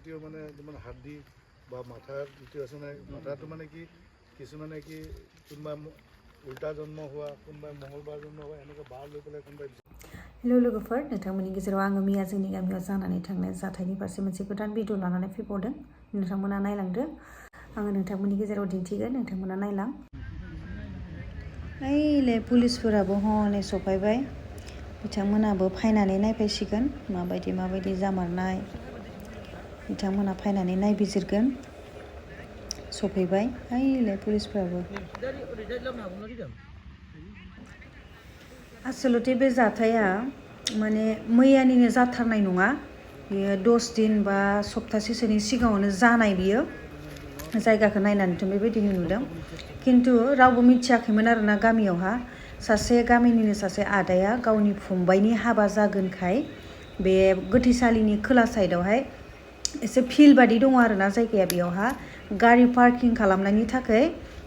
সিহঁতিও মানে হাড়দি বা মাথাৰ যিটো আছে নাই মাথাটো মানে কি কিছুমানে কি কোনোবা উল্টা জন্ম হোৱা কোনোবাই মঙ্গলবাৰ জন্ম হোৱা এনেকৈ বাৰ লৈ পেলাই কোনোবাই हेलौ लोगोफोर नोंथांमोननि गेजेराव आङो मैया जोंनि गामियाव जानानै थांनाय जाथायनि फारसे मोनसे गोदान भिडिअ लानानै फैबावदों नोंथांमोना नायलांदो आङो नोंथांमोननि गेजेराव दिन्थिगोन नोंथांमोना नायलां ओइले पुलिसफोराबो हनै सफायबाय बिथांमोनाबो फायनानै नायफैसिगोन माबायदि जामारनाय बिथांमोना फायनानै नायबिजिरगोन सफैबाय ओइले पुलिसफोराबो आसलते बे जाथाया माने मैयानिनो जाथारनाय नङा बियो 10 दिन बा सप्तासेसोनि सिगाङावनो जानाय बियो जायगाखौ नायनानैथ' बेबायदिनो नुदों किन्तु रावबो मिथियाखैमोन आरोना गामियावहा गामिनिनो सासे आदाया गावनि फंबायनि हाबा जागोनखाय बे गोथैसालिनि खोला साइडआवहाय एसे फिल्ड बादि दङ आरोना जायगाया बेयावहा गारि पार्किं खालामनायनि थाखाय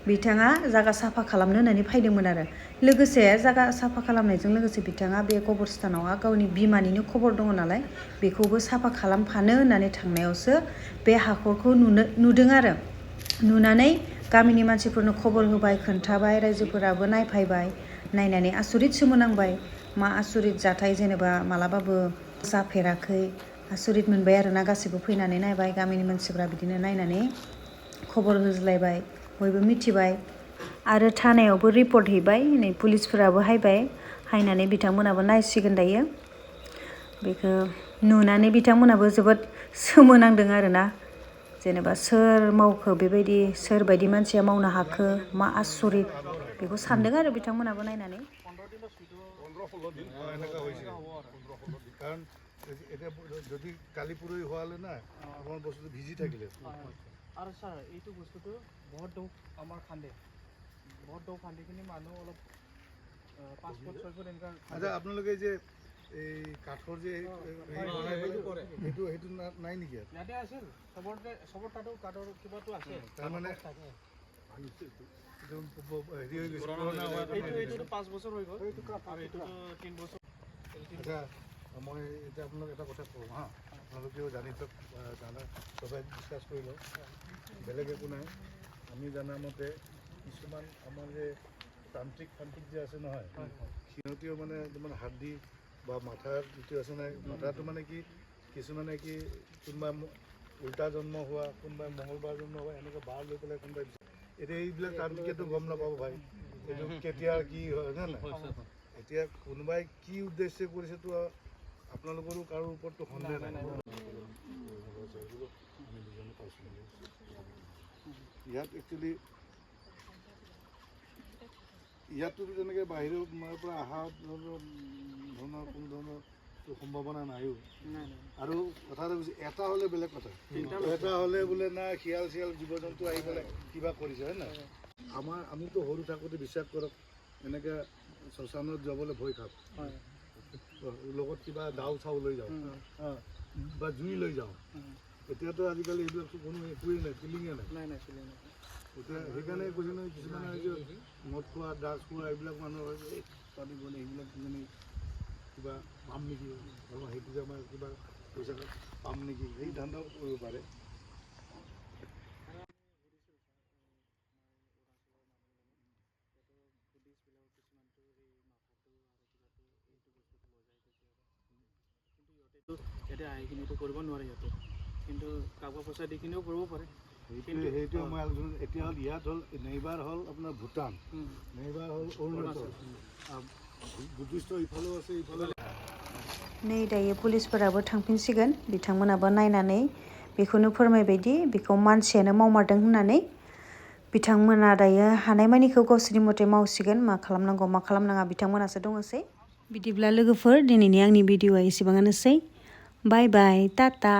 बिथाङा जागा साफा खालामनो होननानै फैदोंमोन आरो लोगोसे जागा साफा खालामनायजों लोगोसे बिथाङा बे कबरस्थानावहा गावनि बिमानिनो खबर दङ नालाय बेखौबो साफा खालामफानो होननानै थांनायावसो बे हाखरखौ नुदों आरो नुनानै गामिनि मानसिफोरनो खबर होबाय खोन्थाबाय रायजोफोराबो नायफैबाय नायनानै आसरित सोमोनांबाय मा आसरित जाथाय जेनेबा मालाबाबो जाफेराखै आसरित मोनबाय आरोना गासिबो फैनानै नायबाय गामिनि मानसिफ्रा बिदिनो नायनानै खबर होज्लायबाय बयबो मिथिबाय आरो थानायावबो रिपर्ट हैबाय नै पुलिसफोराबो हायबाय हायनानै बिथांमोनाबो नायसिगोन दायो बेखौ नुनानै बिथांमोनाबो जोबोद सोमोनांदों आरोना जेनेबा सोर मावखो बेबायदि सोरबायदि मानसिया मावनो हाखो मा आसरित बेखौ सानदों आरो बिथांमोनाबो नायनानै 15-16 দিন এনেকুৱা হৈছে 15-16 দিন কাৰণ এতিয়া যদি কালি পুৰহি হোৱালে না আমাৰ বস্তুটো ভিজি থাকিলে আৰু স্যাৰ এইটো বস্তুটো বহুত দৌ আমাৰ খান্দে বহুত দৌ খান্দিখিনি মানুহ অলপ 5 ফুট 6 ফুট এনেকুৱা আচ্ছা আপোনালোকে যে এই কাঠৰ যে সেইটো নাই নেকি ইয়াতে আছিল সবৰ তাতো কাঠৰ কিবাটো আছে তাৰমানে এইটো 5 বছৰ হৈ গ'ল আৰু এইটো 3 বছৰ আচ্ছা মই এতিয়া আপোনাক এটা কথা কওঁ হা আপোনালোকেও জানি থক সবাই ডিছকাছ কৰি লওক বেলেগ একো নাই আমি জানা মতে কিছুমান আমাৰ যে তান্ত্ৰিক যে আছে নহয় সিহঁতিও মানে হাড়দি বা মাথাৰ যিটো আছে নাই মাথাটো মানে কি কিছুমানে কি কোনোবা উল্টা জন্ম হোৱা কোনোবাই মঙ্গলবাৰ জন্ম হোৱা এনেকৈ বাৰ লৈ পেলাই কোনোবাই এতিয়া এইবিলাক তান্ত্ৰিকেতো গম নাপাব ভাই এইটো কেতিয়া কি হয় নে নাই এতিয়া কোনোবাই কি উদ্দেশ্যে কৰিছেতো আপোনালোকৰো কাৰো ওপৰতো সন্দেহ নাই ইয়াত একচুৱেলি ইয়াততো যেনেকৈ বাহিৰৰ পৰা অহা ধৰণৰ কোনো ধৰণৰ সম্ভাৱনা নাইও আৰু কথাটো কৈছে এটা হ'লে বেলেগ কথা এটা হ'লে বোলে না শিয়াল জীৱ জন্তু আহি পেলাই কিবা কৰিছে হয় নাই আমিতো সৰু থাকোঁতে বিশ্বাস কৰক এনেকৈ শ্মশানত যাবলৈ ভয় খাওঁ লগত কিবা দাও চাও লৈ যাওঁ বা জুই লৈ যাওঁ এতিয়াতো আজিকালি এইবিলাক কোনো একোৱেই নাই ফিলিঙে নাই এতিয়া সেইকাৰণে কৈছে নহয় কিছুমানে মদ খোৱা ড্ৰাগছ খোৱা এইবিলাক মানুহৰ তাতে গ'লে এইবিলাক কিবা পাম নেকি সেইটো যে আমাৰ কিবা পইচা পাম নেকি সেই ধান্দাও কৰিব পাৰে ইয়াতে আহি কিনিতো কৰিব নোৱাৰে ইয়াতে কিন্তু কাগজ পইচা দি কিনিও কৰিব পাৰে সেইটো মই আলোচনা এতিয়া হ'ল ইয়াত হ'ল নেইবাৰ হ'ল আপোনাৰ ভূটান নেইবাৰ হ'ল অৰুণাচল বুদ্ধিষ্ট ইফালেও আছে ইফালে नै दायो पुलिसफोराबो थांफिनसिगोन बिथांमोनाबो नायनानै बेखौनो फोरमायबायदि बेखौ मानसियानो मावमारदों होननानै बिथांमोना दायो हानायमानिखौ गावसोरनि मथे मावसिगोन मा खालामनांगौ मा खालामनाङा बिथांमोनासो दङसै बिदिब्ला लोगोफोर दिनैनि आंनि भिडिअआ एसेबाङानोसै बाय बाय टाटा